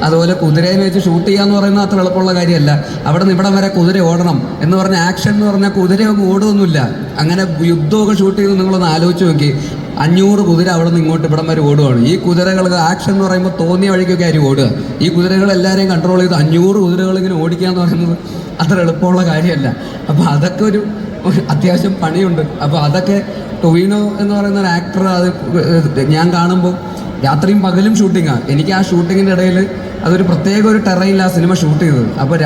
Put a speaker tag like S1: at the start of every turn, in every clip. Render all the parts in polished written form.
S1: അതുപോലെ കുതിരയെ വെച്ച് ഷൂട്ട് ചെയ്യാന്ന് പറയുന്നത് അത്ര എളുപ്പമുള്ള കാര്യമല്ല. അവിടെ നിന്ന് ഇവിടം വരെ കുതിര ഓടണം എന്ന് പറഞ്ഞ ആക്ഷൻ എന്ന് പറഞ്ഞാൽ കുതിരയൊന്നും ഓടുകയൊന്നുമില്ല. അങ്ങനെ യുദ്ധമൊക്കെ ഷൂട്ട് ചെയ്ത് നിങ്ങളൊന്ന് ആലോചിച്ച് നോക്കി. 500 കുതിര അവിടെ നിന്ന് ഇങ്ങോട്ട് ഇവിടം വരെ ഓടുകയാണ്. ഈ കുതിരകൾ ആക്ഷൻ എന്ന് പറയുമ്പോൾ തോന്നിയ വഴിക്കൊക്കെ ആരും ഓടുക. ഈ കുതിരകൾ എല്ലാവരെയും കൺട്രോൾ ചെയ്ത് 500 കുതിരകൾ ഇങ്ങനെ ഓടിക്കുക എന്ന് പറയുന്നത് അത്ര എളുപ്പമുള്ള കാര്യമല്ല. അപ്പോൾ അതൊക്കെ ഒരു അത്യാവശ്യം പണിയുണ്ട്. അപ്പോൾ അതൊക്കെ ടൊവിനോ എന്ന് പറയുന്ന ഒരു ആക്ടർ അത് ഞാൻ കാണുമ്പോൾ രാത്രിയും പകലും ഷൂട്ടിങ്ങാണ്. എനിക്ക് ആ ഷൂട്ടിങ്ങിൻ്റെ ഇടയിൽ അതൊരു പ്രത്യേക ഒരു ടെറയിൽ ആ സിനിമ ഷൂട്ട് ചെയ്തത്. അപ്പോൾ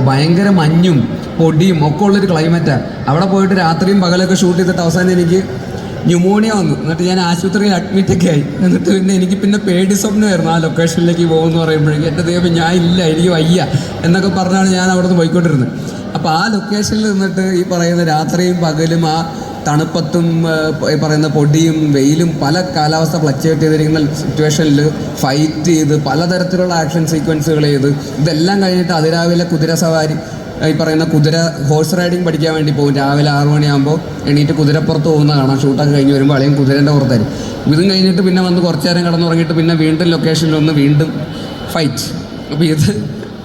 S1: ഭയങ്കര മഞ്ഞും പൊടിയും ഒക്കെ ഉള്ളൊരു ക്ലൈമറ്റാണ്. അവിടെ പോയിട്ട് രാത്രിയും പകലൊക്കെ ഷൂട്ട് ചെയ്തിട്ട് അവസാനം എനിക്ക് ന്യൂമോണിയ വന്നു. എന്നിട്ട് ഞാൻ ആശുപത്രിയിൽ അഡ്മിറ്റൊക്കെ ആയി. എന്നിട്ട് പിന്നെ എനിക്ക് പിന്നെ പേടി സ്വപ്നമായിരുന്നു ആ ലൊക്കേഷനിലേക്ക് പോകുമെന്ന് പറയുമ്പോഴേക്കും. എൻ്റെ ദൈവം ഞാൻ ഇല്ല, എനിക്ക് വയ്യ എന്നൊക്കെ പറഞ്ഞാണ് ഞാൻ അവിടെ നിന്ന് പോയിക്കൊണ്ടിരുന്നത്. അപ്പോൾ ആ ലൊക്കേഷനിൽ നിന്നിട്ട് ഈ പറയുന്ന രാത്രിയും പകലും ആ തണുപ്പത്തും ഈ പറയുന്ന പൊടിയും വെയിലും പല കാലാവസ്ഥ ഫ്ലക്ച്വേറ്റ് ചെയ്തിരിക്കുന്ന സിറ്റുവേഷനിൽ ഫൈറ്റ് ചെയ്ത് പലതരത്തിലുള്ള ആക്ഷൻ സീക്വൻസുകൾ ചെയ്ത് ഇതെല്ലാം കഴിഞ്ഞിട്ട് അതിരാവിലെ കുതിര സവാരി ഈ പറയുന്ന കുതിര ഹോഴ്സ് റൈഡിങ് പഠിക്കാൻ വേണ്ടി പോകും. രാവിലെ 6 മണിയാകുമ്പോൾ എണീറ്റ് കുതിരപ്പുറത്ത് പോകുന്ന കാണാം. ഷൂട്ടൊക്കെ കഴിഞ്ഞ് വരുമ്പോൾ അല്ലെങ്കിൽ കുതിരേൻ്റെ പുറത്തായിരിക്കും. ഇതും കഴിഞ്ഞിട്ട് പിന്നെ വന്ന് കുറച്ച് നേരം കിടന്നുറങ്ങിയിട്ട് പിന്നെ വീണ്ടും ലൊക്കേഷനിലൊന്ന് വീണ്ടും ഫൈറ്റ്. അപ്പോൾ ഇത്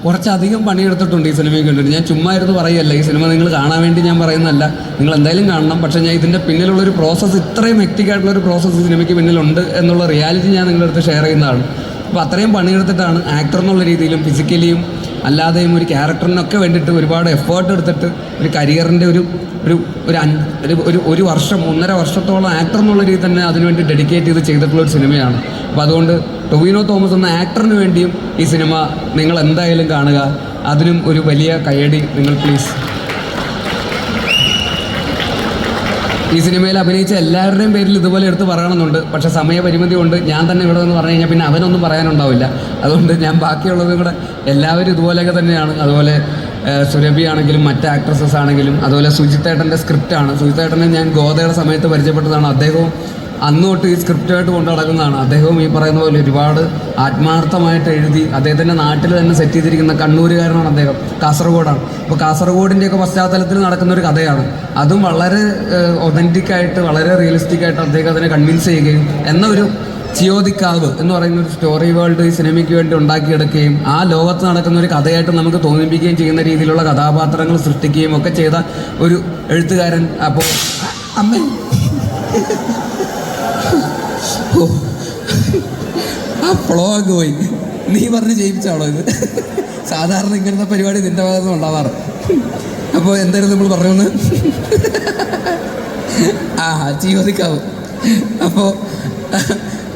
S1: കുറച്ചധികം പണിയെടുത്തിട്ടുണ്ട് ഈ സിനിമയ്ക്ക് വേണ്ടിയിട്ട്. ഞാൻ ചുമ്മാ ഇരുന്ന് പറയുകയല്ല. ഈ സിനിമ നിങ്ങൾ കാണാൻ വേണ്ടി ഞാൻ പറയുന്നതല്ല, നിങ്ങൾ എന്തായാലും കാണണം. പക്ഷേ ഞാൻ ഇതിൻ്റെ പിന്നിലുള്ളൊരു പ്രോസസ്സ്, ഇത്രയും ഹെക്റ്റിക്കായിട്ടുള്ളൊരു പ്രോസസ്സ് സിനിമയ്ക്ക് പിന്നിലുണ്ട് എന്നുള്ള റിയാലിറ്റി ഞാൻ നിങ്ങളുടെ അടുത്ത് ഷെയർ ചെയ്യുന്നതാണ്. അപ്പോൾ അത്രയും പണിയെടുത്തിട്ടാണ് ആക്ടർ എന്നുള്ള രീതിയിലും ഫിസിക്കലിയും അല്ലാതെയും ഒരു ക്യാരക്ടറിനൊക്കെ വേണ്ടിയിട്ട് ഒരുപാട് എഫേർട്ട് എടുത്തിട്ട് ഒരു കരിയറിൻ്റെ ഒരു വർഷം 1.5 വർഷത്തോളം ആക്ടർ എന്നുള്ള രീതിയിൽ തന്നെ അതിനുവേണ്ടി ഡെഡിക്കേറ്റ് ചെയ്ത് ചെയ്തിട്ടുള്ള ഒരു സിനിമയാണ്. അപ്പോൾ അതുകൊണ്ട് ടൊവിനോ തോമസ് എന്ന ആക്ടറിന് വേണ്ടിയും ഈ സിനിമ നിങ്ങൾ എന്തായാലും കാണുക. അതിനും ഒരു വലിയ കയ്യടി നിങ്ങൾ പ്ലീസ്. ഈ സിനിമയിൽ അഭിനയിച്ച എല്ലാവരുടെയും പേരിൽ ഇതുപോലെ എടുത്ത് പറയണമെന്നുണ്ട്. പക്ഷേ സമയപരിമിതി കൊണ്ട് ഞാൻ തന്നെ ഇവിടെ നിന്ന് പറഞ്ഞു കഴിഞ്ഞാൽ പിന്നെ അവനൊന്നും പറയാനുണ്ടാവില്ല. അതുകൊണ്ട് ഞാൻ ബാക്കിയുള്ളതും കൂടെ എല്ലാവരും ഇതുപോലെയൊക്കെ തന്നെയാണ്. അതുപോലെ സുരഭി ആണെങ്കിലും മറ്റ് ആക്ട്രസസ് ആണെങ്കിലും, അതുപോലെ സുജിത്തേട്ടൻ്റെ സ്ക്രിപ്റ്റാണ്. സുജിത്തേട്ടനെ ഞാൻ ഗോതയുടെ സമയത്ത് പരിചയപ്പെട്ടതാണ്. അദ്ദേഹവും അന്ന് തൊട്ട് ഈ സ്ക്രിപ്റ്റായിട്ട് കൊണ്ടു നടക്കുന്നതാണ്. അദ്ദേഹവും ഈ പറയുന്ന പോലെ ഒരുപാട് ആത്മാർത്ഥമായിട്ട് എഴുതി അദ്ദേഹത്തിൻ്റെ നാട്ടിൽ തന്നെ സെറ്റ് ചെയ്തിരിക്കുന്ന കണ്ണൂരുകാരനാണ് അദ്ദേഹം, കാസർഗോഡാണ്. അപ്പോൾ കാസർഗോഡിൻ്റെയൊക്കെ പശ്ചാത്തലത്തിൽ നടക്കുന്ന ഒരു കഥയാണ്. അതും വളരെ ഒതൻറ്റിക്കായിട്ട് വളരെ റിയലിസ്റ്റിക്കായിട്ട് അദ്ദേഹം അതിനെ കൺവിൻസ് ചെയ്യുകയും എന്ന ഒരു ചിയോദിക്കാവ് എന്ന് പറയുന്ന ഒരു സ്റ്റോറി വേൾഡ് ഈ സിനിമയ്ക്ക് വേണ്ടി ഉണ്ടാക്കിയെടുക്കുകയും ആ ലോകത്ത് നടക്കുന്ന ഒരു കഥയായിട്ട് നമുക്ക് തോന്നിപ്പിക്കുകയും ചെയ്യുന്ന രീതിയിലുള്ള കഥാപാത്രങ്ങൾ സൃഷ്ടിക്കുകയും ഒക്കെ ചെയ്ത ഒരു എഴുത്തുകാരൻ. അപ്പോൾ അമ്മ ആ ഫ്ലോഗ് പോയി. നീ പറഞ്ഞ് ചെയ്യിപ്പിച്ചാണോ ഇത്? സാധാരണ ഇങ്ങനത്തെ പരിപാടി നിൻ്റെ ഭാഗത്ത് ഉണ്ടാവാറ്. അപ്പോൾ എന്തായിരുന്നു നമ്മൾ പറഞ്ഞു? ചിയോദിക്കാവ്. അപ്പോൾ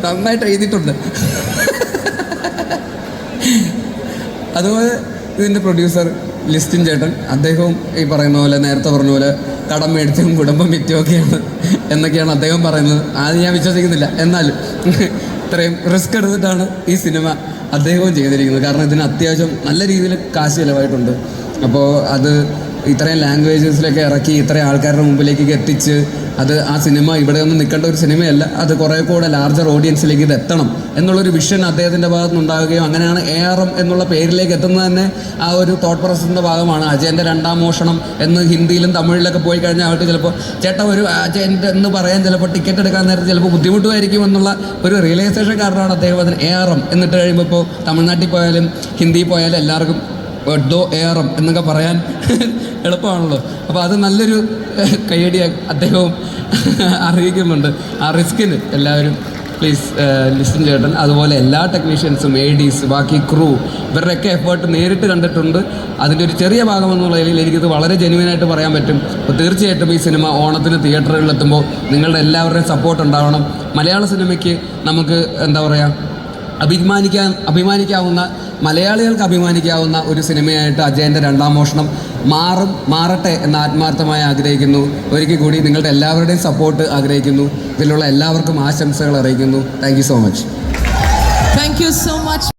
S1: നന്നായിട്ട് എഴുതിയിട്ടുണ്ട്. അതുപോലെ ഇതിൻ്റെ പ്രൊഡ്യൂസർ ലിസ്റ്റിൻ ചേട്ടൻ, അദ്ദേഹവും ഈ പറയുന്ന പോലെ നേരത്തെ പറഞ്ഞ പോലെ കടം മേടിച്ചും കുടുംബം വിറ്റുമൊക്കെയാണ് എന്നൊക്കെയാണ് അദ്ദേഹം പറയുന്നത്. അത് ഞാൻ വിശ്വസിക്കുന്നില്ല. എന്നാലും ഇത്രയും റിസ്ക് എടുത്തിട്ടാണ് ഈ സിനിമ അദ്ദേഹവും ചെയ്തിരിക്കുന്നത്. കാരണം ഇതിന് അത്യാവശ്യം നല്ല രീതിയിൽ കാശ് ചിലവായിട്ടുണ്ട്. അപ്പോൾ അത് ഇത്രയും ലാംഗ്വേജസിലൊക്കെ ഇറക്കി ഇത്രയും ആൾക്കാരുടെ മുമ്പിലേക്ക് എത്തിച്ച് അത് ആ സിനിമ ഇവിടെ ഒന്നും നിൽക്കേണ്ട ഒരു സിനിമയല്ല, അത് കുറേ കൂടെ ലാർജർ ഓഡിയൻസിലേക്ക് ഇത് എത്തണം എന്നുള്ളൊരു വിഷൻ അദ്ദേഹത്തിൻ്റെ ഭാഗത്ത് നിന്നുണ്ടാവുകയും അങ്ങനെയാണ് ARM എന്നുള്ള പേരിലേക്ക് എത്തുന്നത് തന്നെ ആ ഒരു തോട്ട് പ്രോസസ്സിൻ്റെ ഭാഗമാണ്. അജയൻ്റെ 2ാം മോഷണം എന്ന് ഹിന്ദിയിലും തമിഴിലൊക്കെ പോയി കഴിഞ്ഞാൽ അവർക്ക് ചിലപ്പോൾ ചേട്ടാ ഒരു അജയൻ്റെ എന്ന് പറയാൻ ചിലപ്പോൾ ടിക്കറ്റ് എടുക്കാൻ നേരത്തെ ചിലപ്പോൾ ബുദ്ധിമുട്ടുമായിരിക്കും എന്നുള്ള ഒരു റിയലൈസേഷൻ കാരണമാണ് അദ്ദേഹം അതിന് ARM എന്നിട്ട് കഴിയുമ്പോൾ ഇപ്പോൾ തമിഴ്നാട്ടിൽ പോയാലും ഹിന്ദിയിൽ പോയാലും എല്ലാവർക്കും ARM എന്നൊക്കെ പറയാൻ എളുപ്പമാണല്ലോ. അപ്പോൾ അത് നല്ലൊരു കയ്യടി അദ്ദേഹവും അറിയിക്കുന്നുണ്ട്. ആ റിസ്കിന് എല്ലാവരും പ്ലീസ് ലിസ്റ്റിൻ ചേട്ടൻ, അതുപോലെ എല്ലാ ടെക്നീഷ്യൻസും, ADs, ബാക്കി ക്രൂ, ഇവരുടെയൊക്കെ എഫേർട്ട് നേരിട്ട് കണ്ടിട്ടുണ്ട്. അതിൻ്റെ ഒരു ചെറിയ ഭാഗം എന്നുള്ളതിൽ എനിക്കിത് വളരെ ജെന്യുവനായിട്ട് പറയാൻ പറ്റും. അപ്പോൾ തീർച്ചയായിട്ടും ഈ സിനിമ ഓണത്തിന് തിയേറ്ററുകളിലെത്തുമ്പോൾ നിങ്ങളുടെ എല്ലാവരുടെയും സപ്പോർട്ട് ഉണ്ടാവണം. മലയാള സിനിമയ്ക്ക് നമുക്ക് എന്താ പറയുക അഭിമാനിക്കാവുന്ന, മലയാളികൾക്ക് അഭിമാനിക്കാവുന്ന ഒരു സിനിമയായിട്ട് അജയൻ്റെ 2ാം മോഷണം മാറട്ടെ എന്ന് ആത്മാർത്ഥമായി ആഗ്രഹിക്കുന്നു. ഒരിക്കൽ കൂടി നിങ്ങളുടെ എല്ലാവരുടെയും സപ്പോർട്ട് ആഗ്രഹിക്കുന്നു. ഇതിലുള്ള എല്ലാവർക്കും ആശംസകൾ അറിയിക്കുന്നു. Thank you so much.